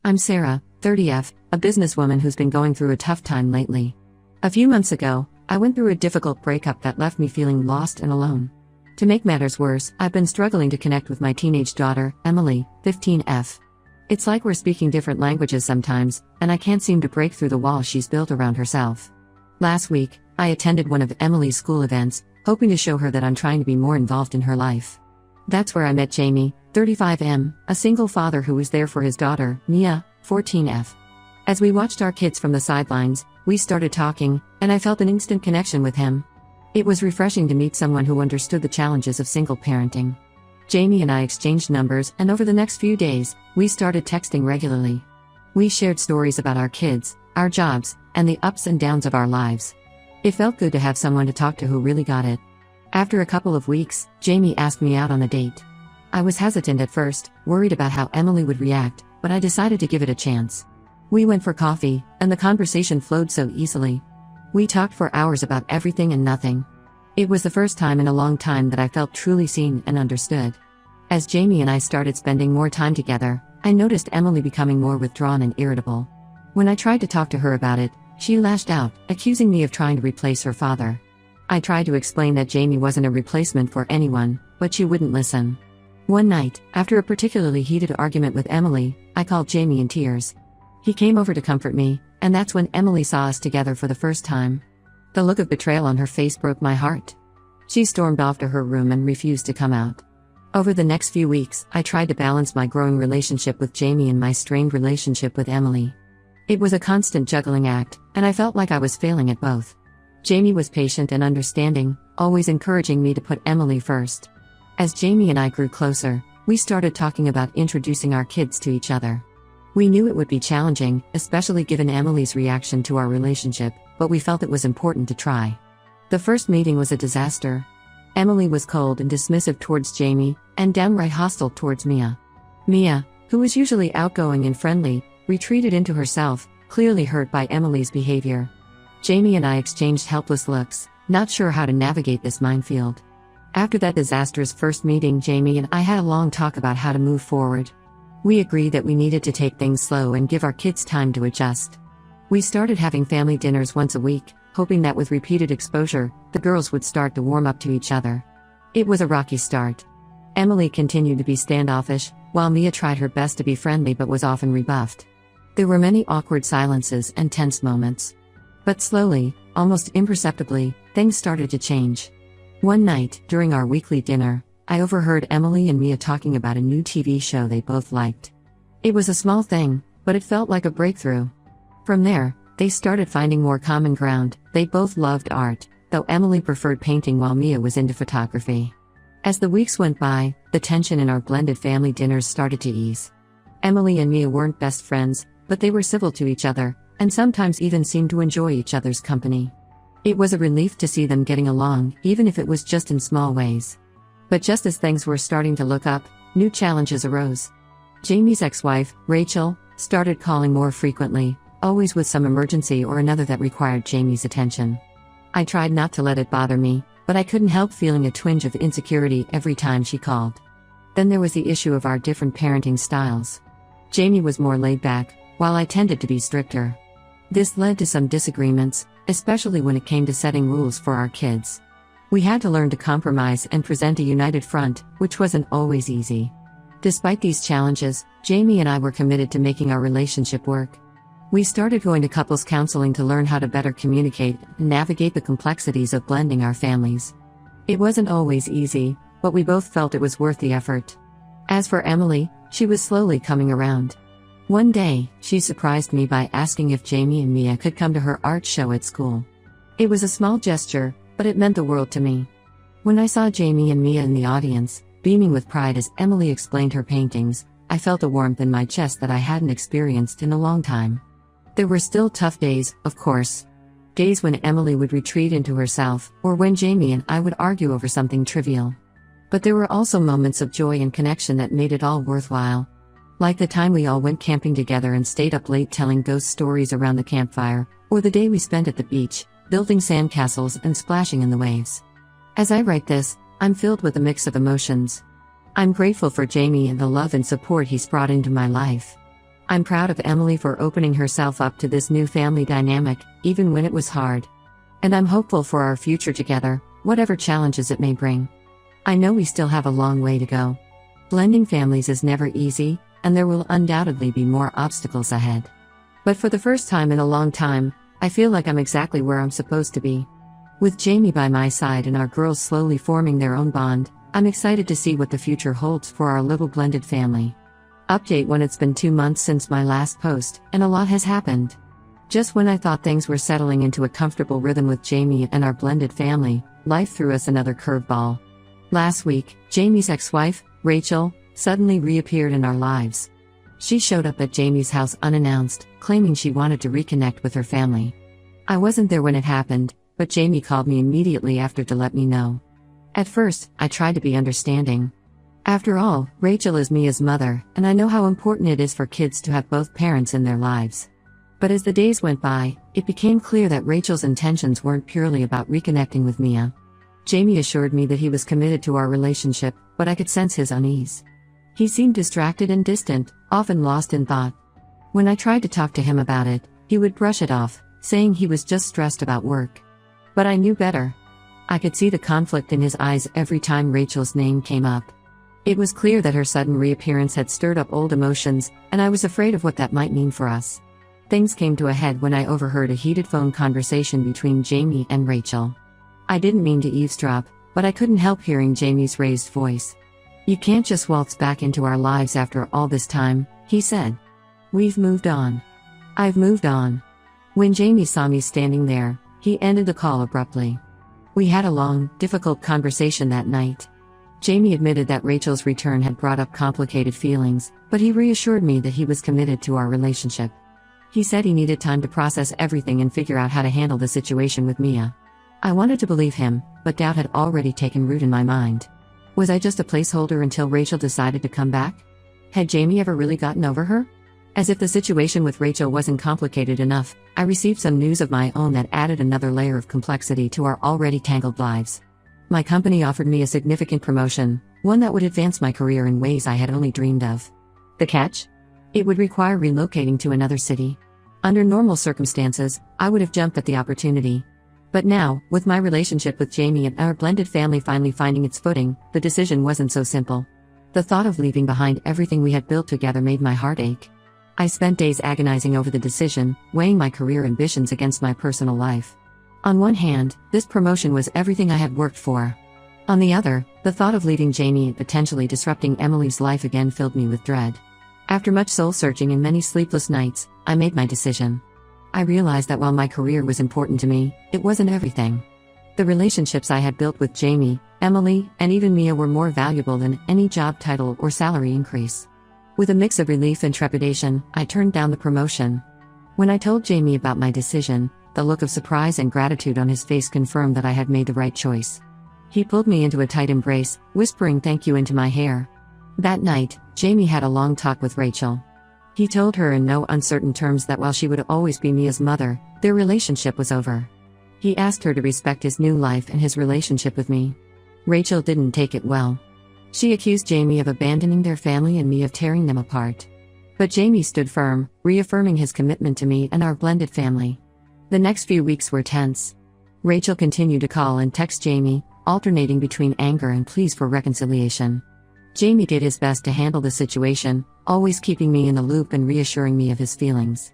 I'm Sarah, 30F, a businesswoman who's been going through a tough time lately. A few months ago, I went through a difficult breakup that left me feeling lost and alone. To make matters worse, I've been struggling to connect with my teenage daughter, Emily, 15F. It's like we're speaking different languages sometimes, and I can't seem to break through the wall she's built around herself. Last week, I attended one of Emily's school events, hoping to show her that I'm trying to be more involved in her life. That's where I met Jamie, 35M, a single father who was there for his daughter, Mia, 14F. As we watched our kids from the sidelines, we started talking, and I felt an instant connection with him. It was refreshing to meet someone who understood the challenges of single parenting. Jamie and I exchanged numbers, and over the next few days, we started texting regularly. We shared stories about our kids, our jobs, and the ups and downs of our lives. It felt good to have someone to talk to who really got it. After a couple of weeks, Jamie asked me out on a date. I was hesitant at first, worried about how Emily would react, but I decided to give it a chance. We went for coffee, and the conversation flowed so easily. We talked for hours about everything and nothing. It was the first time in a long time that I felt truly seen and understood. As Jamie and I started spending more time together, I noticed Emily becoming more withdrawn and irritable. When I tried to talk to her about it, she lashed out, accusing me of trying to replace her father. I tried to explain that Jamie wasn't a replacement for anyone, but she wouldn't listen. One night, after a particularly heated argument with Emily, I called Jamie in tears. He came over to comfort me, and that's when Emily saw us together for the first time. The look of betrayal on her face broke my heart. She stormed off to her room and refused to come out. Over the next few weeks, I tried to balance my growing relationship with Jamie and my strained relationship with Emily. It was a constant juggling act, and I felt like I was failing at both. Jamie was patient and understanding, always encouraging me to put Emily first. As Jamie and I grew closer, we started talking about introducing our kids to each other. We knew it would be challenging, especially given Emily's reaction to our relationship, but we felt it was important to try. The first meeting was a disaster. Emily was cold and dismissive towards Jamie, and downright hostile towards Mia. Mia, who was usually outgoing and friendly, retreated into herself, clearly hurt by Emily's behavior. Jamie and I exchanged helpless looks, not sure how to navigate this minefield. After that disastrous first meeting, Jamie and I had a long talk about how to move forward. We agreed that we needed to take things slow and give our kids time to adjust. We started having family dinners once a week, hoping that with repeated exposure, the girls would start to warm up to each other. It was a rocky start. Emily continued to be standoffish, while Mia tried her best to be friendly but was often rebuffed. There were many awkward silences and tense moments. But slowly, almost imperceptibly, things started to change. One night, during our weekly dinner, I overheard Emily and Mia talking about a new TV show they both liked. It was a small thing, but it felt like a breakthrough. From there, they started finding more common ground. They both loved art, though Emily preferred painting while Mia was into photography. As the weeks went by, the tension in our blended family dinners started to ease. Emily and Mia weren't best friends, but they were civil to each other, and sometimes even seemed to enjoy each other's company. It was a relief to see them getting along, even if it was just in small ways. But just as things were starting to look up, new challenges arose. Jamie's ex-wife, Rachel, started calling more frequently, always with some emergency or another that required Jamie's attention. I tried not to let it bother me, but I couldn't help feeling a twinge of insecurity every time she called. Then there was the issue of our different parenting styles. Jamie was more laid back, while I tended to be stricter. This led to some disagreements, especially when it came to setting rules for our kids. We had to learn to compromise and present a united front, which wasn't always easy. Despite these challenges, Jamie and I were committed to making our relationship work. We started going to couples counseling to learn how to better communicate and navigate the complexities of blending our families. It wasn't always easy, but we both felt it was worth the effort. As for Emily, she was slowly coming around. One day, she surprised me by asking if Jamie and Mia could come to her art show at school. It was a small gesture, but it meant the world to me. When I saw Jamie and Mia in the audience, beaming with pride as Emily explained her paintings, I felt a warmth in my chest that I hadn't experienced in a long time. There were still tough days, of course. Days when Emily would retreat into herself, or when Jamie and I would argue over something trivial. But there were also moments of joy and connection that made it all worthwhile. Like the time we all went camping together and stayed up late telling ghost stories around the campfire, or the day we spent at the beach, building sandcastles and splashing in the waves. As I write this, I'm filled with a mix of emotions. I'm grateful for Jamie and the love and support he's brought into my life. I'm proud of Emily for opening herself up to this new family dynamic, even when it was hard. And I'm hopeful for our future together, whatever challenges it may bring. I know we still have a long way to go. Blending families is never easy, and there will undoubtedly be more obstacles ahead. But for the first time in a long time, I feel like I'm exactly where I'm supposed to be. With Jamie by my side and our girls slowly forming their own bond, I'm excited to see what the future holds for our little blended family. Update: when it's been 2 months since my last post, and a lot has happened. Just when I thought things were settling into a comfortable rhythm with Jamie and our blended family, life threw us another curveball. Last week, Jamie's ex-wife, Rachel, suddenly reappeared in our lives. She showed up at Jamie's house unannounced, claiming she wanted to reconnect with her family. I wasn't there when it happened, but Jamie called me immediately after to let me know. At first, I tried to be understanding. After all, Rachel is Mia's mother, and I know how important it is for kids to have both parents in their lives. But as the days went by, it became clear that Rachel's intentions weren't purely about reconnecting with Mia. Jamie assured me that he was committed to our relationship, but I could sense his unease. He seemed distracted and distant, often lost in thought. When I tried to talk to him about it, he would brush it off, saying he was just stressed about work. But I knew better. I could see the conflict in his eyes every time Rachel's name came up. It was clear that her sudden reappearance had stirred up old emotions, and I was afraid of what that might mean for us. Things came to a head when I overheard a heated phone conversation between Jamie and Rachel. I didn't mean to eavesdrop, but I couldn't help hearing Jamie's raised voice. "You can't just waltz back into our lives after all this time," he said. "We've moved on. I've moved on." When Jamie saw me standing there, he ended the call abruptly. We had a long, difficult conversation that night. Jamie admitted that Rachel's return had brought up complicated feelings, but he reassured me that he was committed to our relationship. He said he needed time to process everything and figure out how to handle the situation with Mia. I wanted to believe him, but doubt had already taken root in my mind. Was I just a placeholder until Rachel decided to come back? Had Jamie ever really gotten over her? As if the situation with Rachel wasn't complicated enough, I received some news of my own that added another layer of complexity to our already tangled lives. My company offered me a significant promotion, one that would advance my career in ways I had only dreamed of. The catch? It would require relocating to another city. Under normal circumstances, I would have jumped at the opportunity. But now, with my relationship with Jamie and our blended family finally finding its footing, the decision wasn't so simple. The thought of leaving behind everything we had built together made my heart ache. I spent days agonizing over the decision, weighing my career ambitions against my personal life. On one hand, this promotion was everything I had worked for. On the other, the thought of leaving Jamie and potentially disrupting Emily's life again filled me with dread. After much soul-searching and many sleepless nights, I made my decision. I realized that while my career was important to me, it wasn't everything. The relationships I had built with Jamie, Emily, and even Mia were more valuable than any job title or salary increase. With a mix of relief and trepidation, I turned down the promotion. When I told Jamie about my decision, the look of surprise and gratitude on his face confirmed that I had made the right choice. He pulled me into a tight embrace, whispering thank you into my hair. That night, Jamie had a long talk with Rachel. He told her in no uncertain terms that while she would always be Mia's mother, their relationship was over. He asked her to respect his new life and his relationship with me. Rachel didn't take it well. She accused Jamie of abandoning their family and me of tearing them apart. But Jamie stood firm, reaffirming his commitment to me and our blended family. The next few weeks were tense. Rachel continued to call and text Jamie, alternating between anger and pleas for reconciliation. Jamie did his best to handle the situation, always keeping me in the loop and reassuring me of his feelings.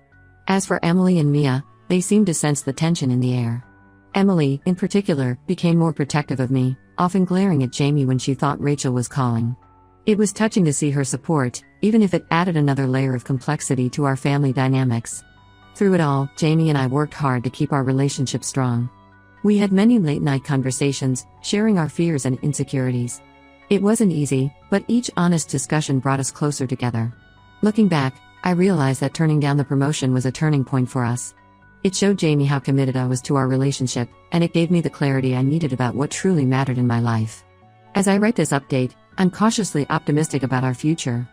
As for Emily and Mia, they seemed to sense the tension in the air. Emily, in particular, became more protective of me, often glaring at Jamie when she thought Rachel was calling. It was touching to see her support, even if it added another layer of complexity to our family dynamics. Through it all, Jamie and I worked hard to keep our relationship strong. We had many late-night conversations, sharing our fears and insecurities. It wasn't easy, but each honest discussion brought us closer together. Looking back, I realized that turning down the promotion was a turning point for us. It showed Jamie how committed I was to our relationship, and it gave me the clarity I needed about what truly mattered in my life. As I write this update, I'm cautiously optimistic about our future.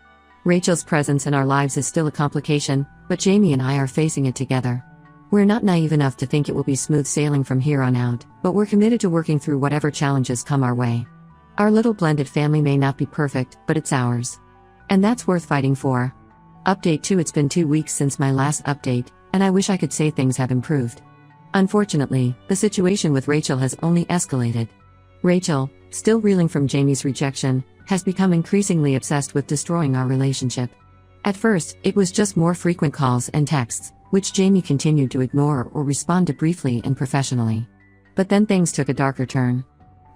Rachel's presence in our lives is still a complication, but Jamie and I are facing it together. We're not naive enough to think it will be smooth sailing from here on out, but we're committed to working through whatever challenges come our way. Our little blended family may not be perfect, but it's ours. And that's worth fighting for. Update 2. It's been 2 weeks since my last update, and I wish I could say things have improved. Unfortunately, the situation with Rachel has only escalated. Rachel, still reeling from Jamie's rejection, has become increasingly obsessed with destroying our relationship. At first, it was just more frequent calls and texts, which Jamie continued to ignore or respond to briefly and professionally. But then things took a darker turn.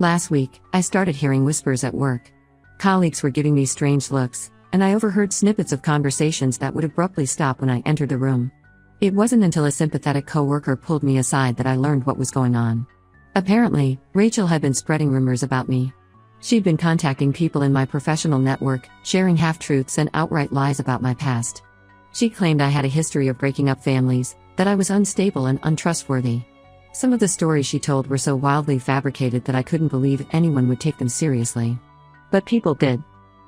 Last week, I started hearing whispers at work. Colleagues were giving me strange looks, and I overheard snippets of conversations that would abruptly stop when I entered the room. It wasn't until a sympathetic coworker pulled me aside that I learned what was going on. Apparently, Rachel had been spreading rumors about me. She'd been contacting people in my professional network, sharing half-truths and outright lies about my past. She claimed I had a history of breaking up families, that I was unstable and untrustworthy. Some of the stories she told were so wildly fabricated that I couldn't believe anyone would take them seriously. But people did.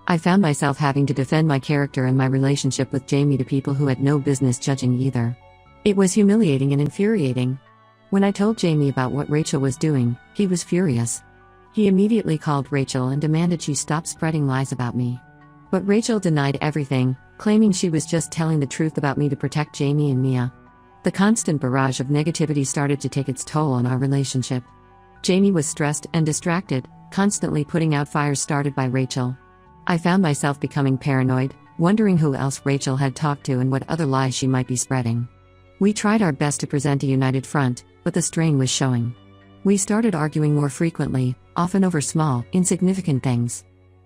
I found myself having to defend my character and my relationship with Jamie to people who had no business judging either. It was humiliating and infuriating. When I told Jamie about what Rachel was doing, he was furious. He immediately called Rachel and demanded she stop spreading lies about me. But Rachel denied everything, claiming she was just telling the truth about me to protect Jamie and Mia. The constant barrage of negativity started to take its toll on our relationship. Jamie was stressed and distracted, constantly putting out fires started by Rachel. I found myself becoming paranoid, wondering who else Rachel had talked to and what other lies she might be spreading. We tried our best to present a united front, but the strain was showing. We started arguing more frequently, often over small, insignificant things.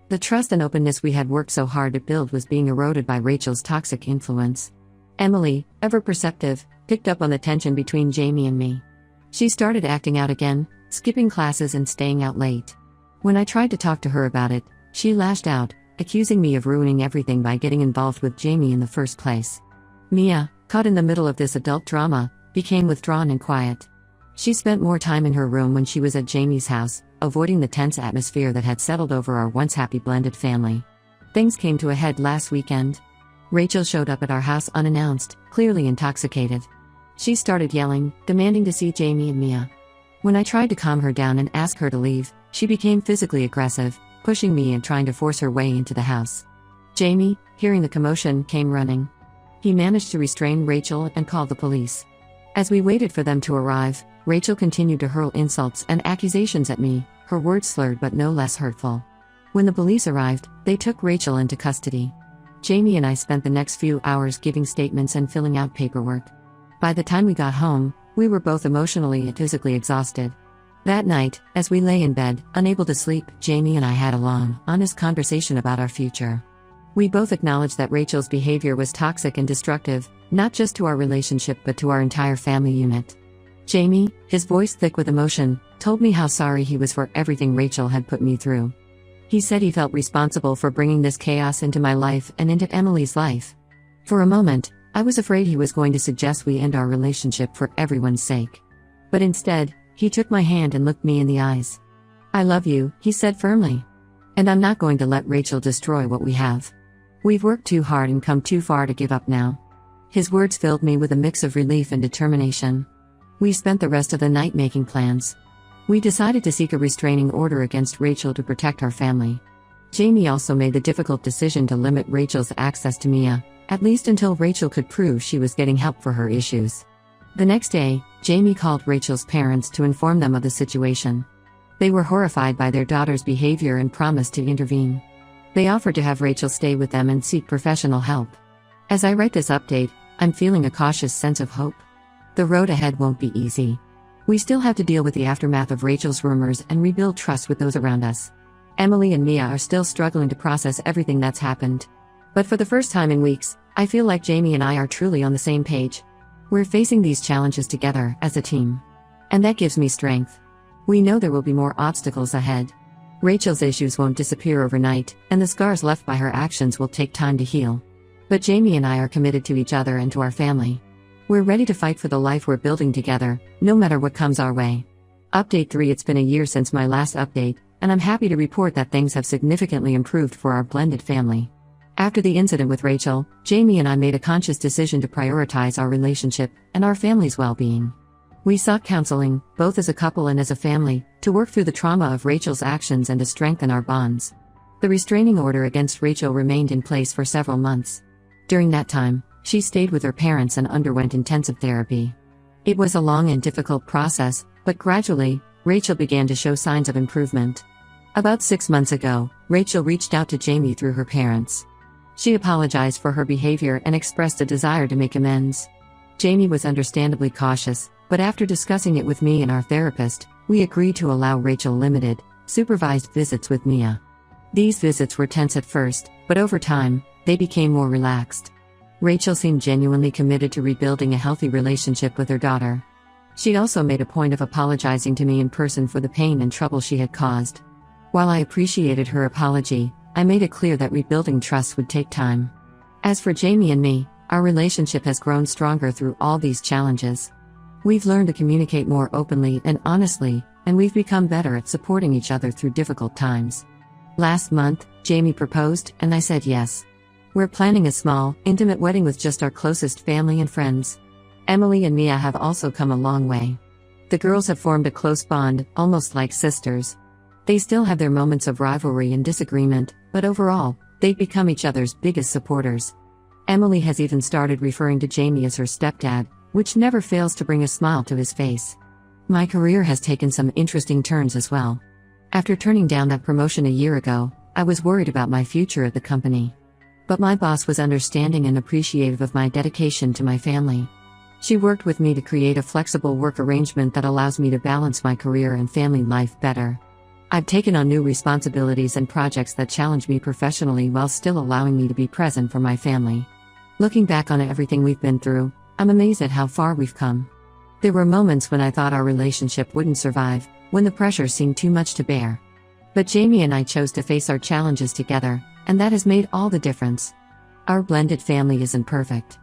The trust and openness we had worked so hard to build was being eroded by Rachel's toxic influence. Emily, ever perceptive, picked up on the tension between Jamie and me. She started acting out again, skipping classes and staying out late. When I tried to talk to her about it, she lashed out, accusing me of ruining everything by getting involved with Jamie in the first place. Mia, caught in the middle of this adult drama, became withdrawn and quiet. She spent more time in her room when she was at Jamie's house, avoiding the tense atmosphere that had settled over our once happy blended family. Things came to a head last weekend. Rachel showed up at our house unannounced, clearly intoxicated. She started yelling, demanding to see Jamie and Mia. When I tried to calm her down and ask her to leave, she became physically aggressive, pushing me and trying to force her way into the house. Jamie, hearing the commotion, came running. He managed to restrain Rachel and called the police. As we waited for them to arrive, Rachel continued to hurl insults and accusations at me, her words slurred but no less hurtful. When the police arrived, they took Rachel into custody. Jamie and I spent the next few hours giving statements and filling out paperwork. By the time we got home, we were both emotionally and physically exhausted. That night, as we lay in bed, unable to sleep, Jamie and I had a long, honest conversation about our future. We both acknowledged that Rachel's behavior was toxic and destructive, not just to our relationship but to our entire family unit. Jamie, his voice thick with emotion, told me how sorry he was for everything Rachel had put me through. He said he felt responsible for bringing this chaos into my life and into Emily's life. For a moment, I was afraid he was going to suggest we end our relationship for everyone's sake. But instead, he took my hand and looked me in the eyes. "I love you," he said firmly. "And I'm not going to let Rachel destroy what we have. We've worked too hard and come too far to give up now." His words filled me with a mix of relief and determination. We spent the rest of the night making plans. We decided to seek a restraining order against Rachel to protect our family. Jamie also made the difficult decision to limit Rachel's access to Mia, at least until Rachel could prove she was getting help for her issues. The next day, Jamie called Rachel's parents to inform them of the situation. They were horrified by their daughter's behavior and promised to intervene. They offered to have Rachel stay with them and seek professional help. As I write this update, I'm feeling a cautious sense of hope. The road ahead won't be easy. We still have to deal with the aftermath of Rachel's rumors and rebuild trust with those around us. Emily and Mia are still struggling to process everything that's happened. But for the first time in weeks, I feel like Jamie and I are truly on the same page. We're facing these challenges together, as a team. And that gives me strength. We know there will be more obstacles ahead. Rachel's issues won't disappear overnight, and the scars left by her actions will take time to heal. But Jamie and I are committed to each other and to our family. We're ready to fight for the life we're building together, no matter what comes our way. Update 3. It's been a year since my last update, and I'm happy to report that things have significantly improved for our blended family. After the incident with Rachel, Jamie and I made a conscious decision to prioritize our relationship and our family's well-being. We sought counseling, both as a couple and as a family, to work through the trauma of Rachel's actions and to strengthen our bonds. The restraining order against Rachel remained in place for several months. During that time, she stayed with her parents and underwent intensive therapy. It was a long and difficult process, but gradually, Rachel began to show signs of improvement. About 6 months ago, Rachel reached out to Jamie through her parents. She apologized for her behavior and expressed a desire to make amends. Jamie was understandably cautious, but after discussing it with me and our therapist, we agreed to allow Rachel limited, supervised visits with Mia. These visits were tense at first, but over time, they became more relaxed. Rachel seemed genuinely committed to rebuilding a healthy relationship with her daughter. She also made a point of apologizing to me in person for the pain and trouble she had caused. While I appreciated her apology, I made it clear that rebuilding trust would take time. As for Jamie and me, our relationship has grown stronger through all these challenges. We've learned to communicate more openly and honestly, and we've become better at supporting each other through difficult times. Last month, Jamie proposed, and I said yes. We're planning a small, intimate wedding with just our closest family and friends. Emily and Mia have also come a long way. The girls have formed a close bond, almost like sisters. They still have their moments of rivalry and disagreement, but overall, they've become each other's biggest supporters. Emily has even started referring to Jamie as her stepdad, which never fails to bring a smile to his face. My career has taken some interesting turns as well. After turning down that promotion a year ago, I was worried about my future at the company. But my boss was understanding and appreciative of my dedication to my family. She worked with me to create a flexible work arrangement that allows me to balance my career and family life better. I've taken on new responsibilities and projects that challenge me professionally while still allowing me to be present for my family. Looking back on everything we've been through, I'm amazed at how far we've come. There were moments when I thought our relationship wouldn't survive, when the pressure seemed too much to bear. But Jamie and I chose to face our challenges together, and that has made all the difference. Our blended family isn't perfect.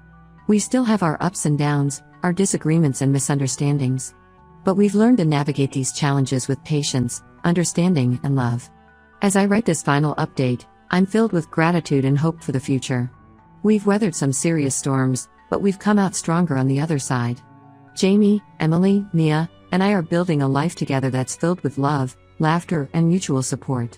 We still have our ups and downs, our disagreements and misunderstandings. But we've learned to navigate these challenges with patience, understanding, and love. As I write this final update, I'm filled with gratitude and hope for the future. We've weathered some serious storms, but we've come out stronger on the other side. Jamie, Emily, Mia, and I are building a life together that's filled with love, laughter, and mutual support.